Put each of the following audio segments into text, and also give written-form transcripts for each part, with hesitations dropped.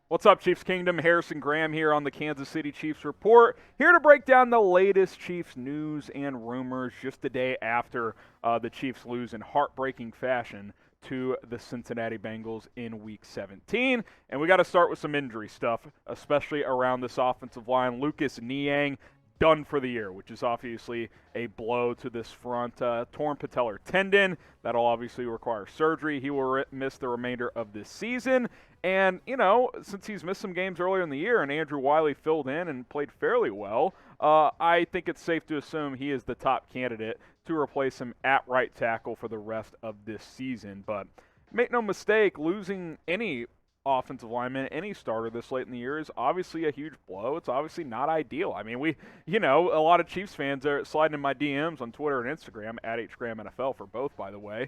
What's up, Chiefs Kingdom? Harrison Graham here on the Kansas City Chiefs Report, here to break down the latest Chiefs news and rumors just the day after the Chiefs lose in heartbreaking fashion to the Cincinnati Bengals in Week 17. And we got to start with some injury stuff, especially around this offensive line. Lucas Niang, done for the year, which is obviously a blow to this front. Torn patellar tendon. That'll obviously require surgery. He will miss the remainder of this season. And, since he's missed some games earlier in the year and Andrew Wiley filled in and played fairly well, I think it's safe to assume he is the top candidate to replace him at right tackle for the rest of this season. But make no mistake, losing any offensive lineman, any starter this late in the year is obviously a huge blow. It's obviously not ideal. I mean, a lot of Chiefs fans are sliding in my DMs on Twitter and Instagram, at HGrahamNFL for both, by the way,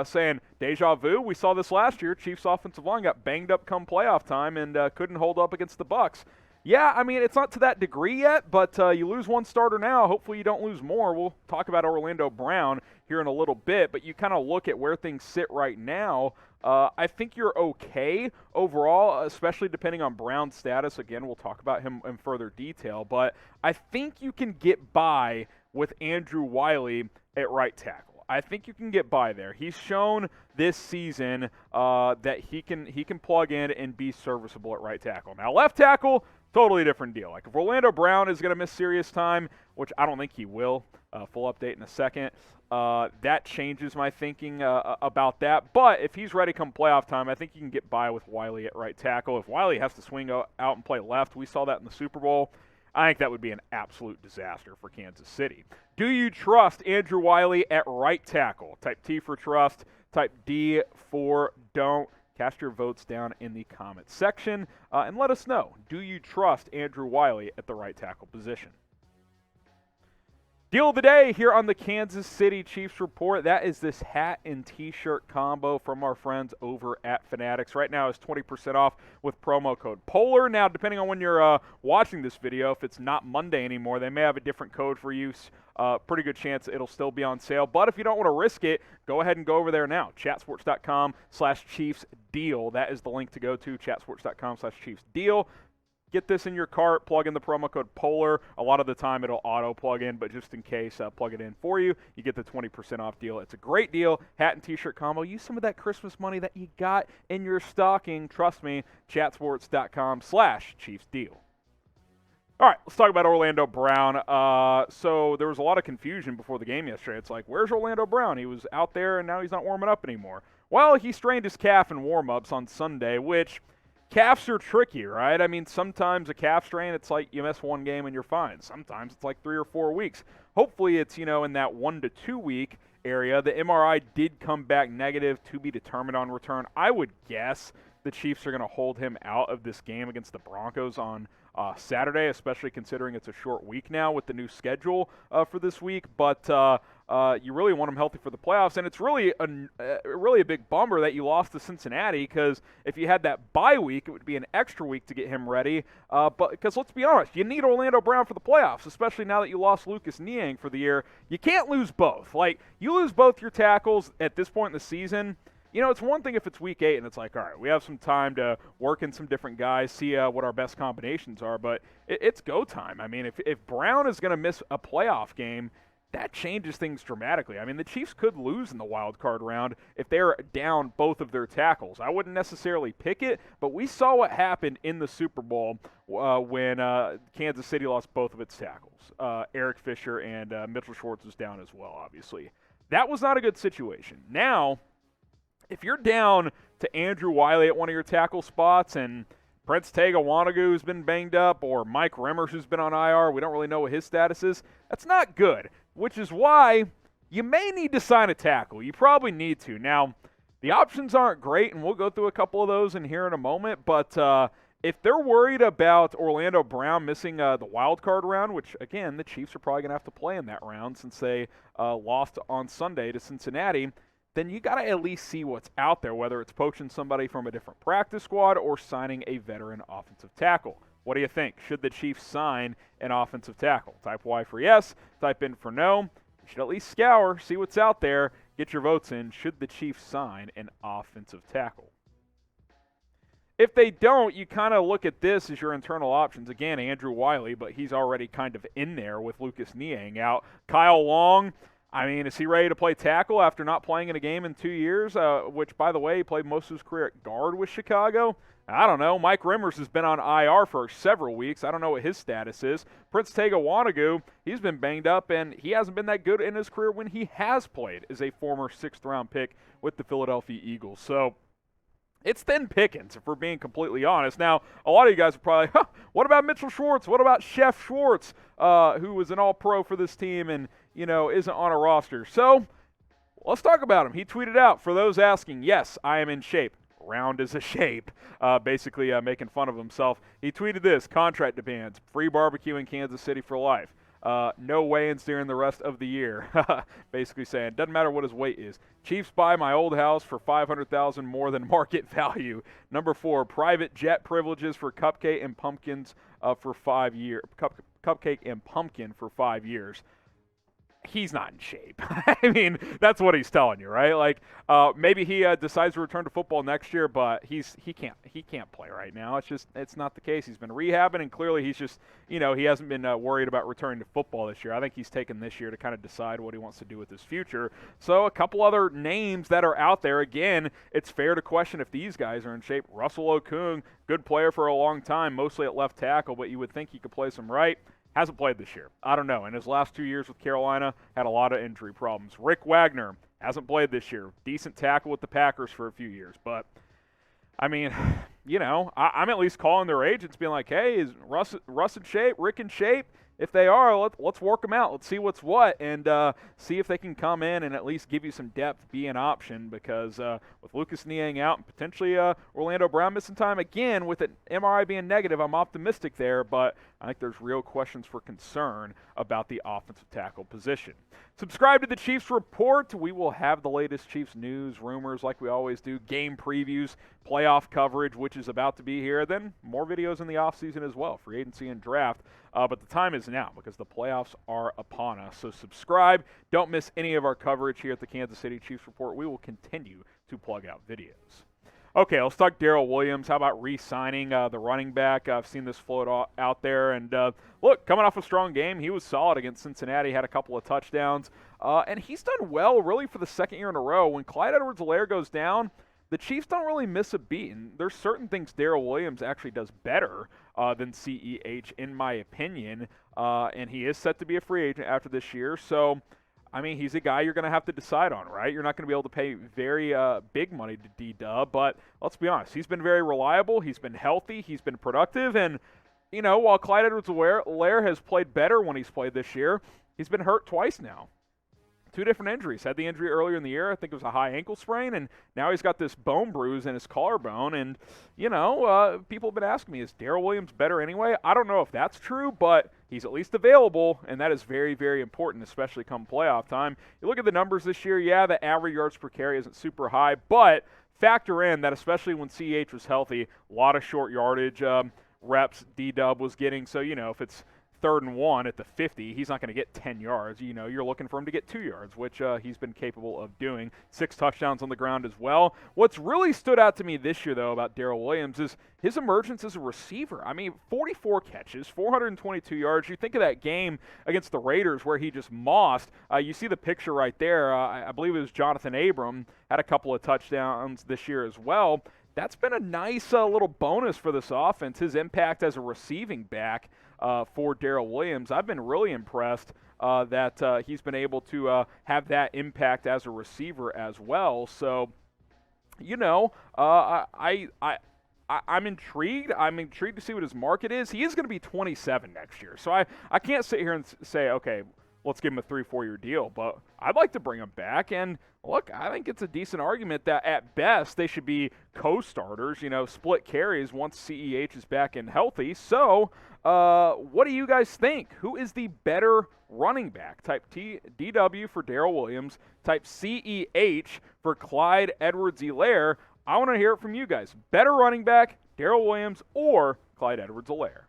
saying, deja vu, we saw this last year. Chiefs offensive line got banged up come playoff time and couldn't hold up against the Bucs. Yeah, I mean, it's not to that degree yet, but you lose one starter now. Hopefully you don't lose more. We'll talk about Orlando Brown here in a little bit, but you kind of look at where things sit right now. I think you're okay overall, especially depending on Brown's status. Again, we'll talk about him in further detail, but I think you can get by with Andrew Wiley at right tackle. I think you can get by there. He's shown this season that he can plug in and be serviceable at right tackle. Now, left tackle, totally different deal. Like if Orlando Brown is going to miss serious time, which I don't think he will, full update in a second, that changes my thinking about that. But if he's ready come playoff time, I think you can get by with Wiley at right tackle. If Wiley has to swing out and play left, we saw that in the Super Bowl, I think that would be an absolute disaster for Kansas City. Do you trust Andrew Wiley at right tackle? Type T for trust, type D for don't. Cast your votes down in the comments section and let us know. Do you trust Andrew Wiley at the right tackle position? Deal of the day here on the Kansas City Chiefs Report. That is this hat and t-shirt combo from our friends over at Fanatics. Right now it's 20% off with promo code POLAR. Now, depending on when you're watching this video, if it's not Monday anymore, they may have a different code for use. Pretty good chance it'll still be on sale. But if you don't want to risk it, go ahead and go over there now. chatsports.com/ChiefsDeal. That is the link to go to, chatsports.com/ChiefsDeal. Get this in your cart, plug in the promo code POLAR. A lot of the time it'll auto plug in, but just in case, plug it in for you. You get the 20% off deal. It's a great deal. Hat and t-shirt combo. Use some of that Christmas money that you got in your stocking. Trust me, chatsports.com/ChiefsDeal. All right, let's talk about Orlando Brown. So there was a lot of confusion before the game yesterday. It's like, where's Orlando Brown? He was out there, and now he's not warming up anymore. Well, he strained his calf in warm-ups on Sunday, which calves are tricky, right? I mean, sometimes a calf strain, it's like you miss one game and you're fine. Sometimes it's like 3 or 4 weeks. Hopefully it's, in that 1 to 2 week area. The MRI did come back negative, to be determined on return. I would guess the Chiefs are going to hold him out of this game against the Broncos on Saturday, especially considering it's a short week now with the new schedule for this week. But you really want him healthy for the playoffs, and it's really a big bummer that you lost to Cincinnati, because if you had that bye week, it would be an extra week to get him ready. But because let's be honest, you need Orlando Brown for the playoffs, especially now that you lost Lucas Niang for the year. You can't lose both. Like, you lose both your tackles at this point in the season. It's one thing if it's week 8 and it's like, all right, we have some time to work in some different guys, see what our best combinations are, but it's go time. I mean, if Brown is going to miss a playoff game, that changes things dramatically. I mean, the Chiefs could lose in the wild card round if they're down both of their tackles. I wouldn't necessarily pick it, but we saw what happened in the Super Bowl when Kansas City lost both of its tackles. Eric Fisher and Mitchell Schwartz was down as well, obviously. That was not a good situation. Now, if you're down to Andrew Wiley at one of your tackle spots and Prince Tega Wanogho who's been banged up, or Mike Remmers who's been on IR, we don't really know what his status is, that's not good, which is why you may need to sign a tackle. You probably need to. Now, the options aren't great, and we'll go through a couple of those in here in a moment, but if they're worried about Orlando Brown missing the wild card round, which, again, the Chiefs are probably going to have to play in that round since they lost on Sunday to Cincinnati, then you got to at least see what's out there, whether it's poaching somebody from a different practice squad or signing a veteran offensive tackle. What do you think? Should the Chiefs sign an offensive tackle? Type Y for yes, type in for no. You should at least scour, see what's out there, get your votes in. Should the Chiefs sign an offensive tackle? if they don't, you kind of look at this as your internal options. Again, Andrew Wiley, but he's already kind of in there with Lucas Niang out. Kyle Long, I mean, is he ready to play tackle after not playing in a game in 2 years, which, by the way, he played most of his career at guard with Chicago? I don't know. Mike Rimmers has been on IR for several weeks. I don't know what his status is. Prince Tega Wanagoo, he's been banged up, and he hasn't been that good in his career when he has played as a former sixth-round pick with the Philadelphia Eagles. So it's thin pickings, if we're being completely honest. Now, a lot of you guys are probably, what about Mitchell Schwartz? What about Chef Schwartz, who was an all-pro for this team and, isn't on a roster? So let's talk about him. He tweeted out, for those asking, yes, I am in shape. Round is a shape, basically making fun of himself. He tweeted this: contract demands, free barbecue in Kansas City for life, no weigh-ins during the rest of the year. Basically saying, doesn't matter what his weight is. Chiefs buy my old house for $500,000 more than market value. Number 4, private jet privileges for Cupcake and Pumpkins for 5 years. Cupcake and Pumpkin for 5 years. He's not in shape. I mean, that's what he's telling you, right? Like, maybe he decides to return to football next year, but he can't play right now. It's not the case. He's been rehabbing, and clearly he's just, he hasn't been worried about returning to football this year. I think he's taken this year to kind of decide what he wants to do with his future. So a couple other names that are out there. Again, it's fair to question if these guys are in shape. Russell Okung, good player for a long time, mostly at left tackle, but you would think he could play some right. Hasn't played this year. I don't know. In his last 2 years with Carolina, had a lot of injury problems. Rick Wagner hasn't played this year. Decent tackle with the Packers for a few years. But, I mean, I'm at least calling their agents being like, hey, is Russ in shape? Rick in shape? If they are, let's work them out. Let's see what's what and see if they can come in and at least give you some depth, be an option, because with Lucas Niang out and potentially Orlando Brown missing time, again, with an MRI being negative, I'm optimistic there, but I think there's real questions for concern about the offensive tackle position. Subscribe to the Chiefs Report. We will have the latest Chiefs news, rumors like we always do, game previews, playoff coverage, which is about to be here, then more videos in the offseason as well, free agency and draft. But the time is now because the playoffs are upon us. So subscribe. Don't miss any of our coverage here at the Kansas City Chiefs Report. We will continue to plug out videos. Okay, let's talk Darrel Williams. How about re-signing the running back? I've seen this float out there. And look, coming off a strong game, he was solid against Cincinnati, had a couple of touchdowns. And he's done well really for the second year in a row. When Clyde Edwards-Helaire goes down, the Chiefs don't really miss a beat. And there's certain things Darrel Williams actually does better than CEH, in my opinion. And he is set to be a free agent after this year. So, I mean, he's a guy you're going to have to decide on, right? You're not going to be able to pay very big money to D-Dub, but let's be honest. He's been very reliable. He's been healthy. He's been productive. And, while Clyde Edwards-Helaire has played better when he's played this year, he's been hurt twice now. 2 different injuries. Had the injury earlier in the year. I think it was a high ankle sprain, and now he's got this bone bruise in his collarbone. And, people have been asking me, is Darrel Williams better anyway? I don't know if that's true, but he's at least available, and that is very, very important, especially come playoff time. You look at the numbers this year, yeah, the average yards per carry isn't super high, but factor in that especially when CEH was healthy, a lot of short yardage reps D-Dub was getting. So, if it's 3rd and 1 at the 50, he's not going to get 10 yards. You're looking for him to get 2 yards, which he's been capable of doing. 6 touchdowns on the ground as well. What's really stood out to me this year, though, about Darrel Williams is his emergence as a receiver. I mean, 44 catches, 422 yards. You think of that game against the Raiders where he just mossed. You see the picture right there. I believe it was Jonathan Abram, had a couple of touchdowns this year as well. That's been a nice little bonus for this offense, his impact as a receiving back for Darrel Williams. I've been really impressed that he's been able to have that impact as a receiver as well. So, I'm intrigued. I'm intrigued to see what his market is. He is going to be 27 next year. So I can't sit here and say, okay, let's give him a 3-4 year deal. But I'd like to bring him back. And look, I think it's a decent argument that at best they should be co-starters, split carries once CEH is back and healthy. So what do you guys think? Who is the better running back? Type DW for Darrel Williams. Type CEH for Clyde Edwards-Helaire. I want to hear it from you guys. Better running back, Darrel Williams or Clyde Edwards-Helaire?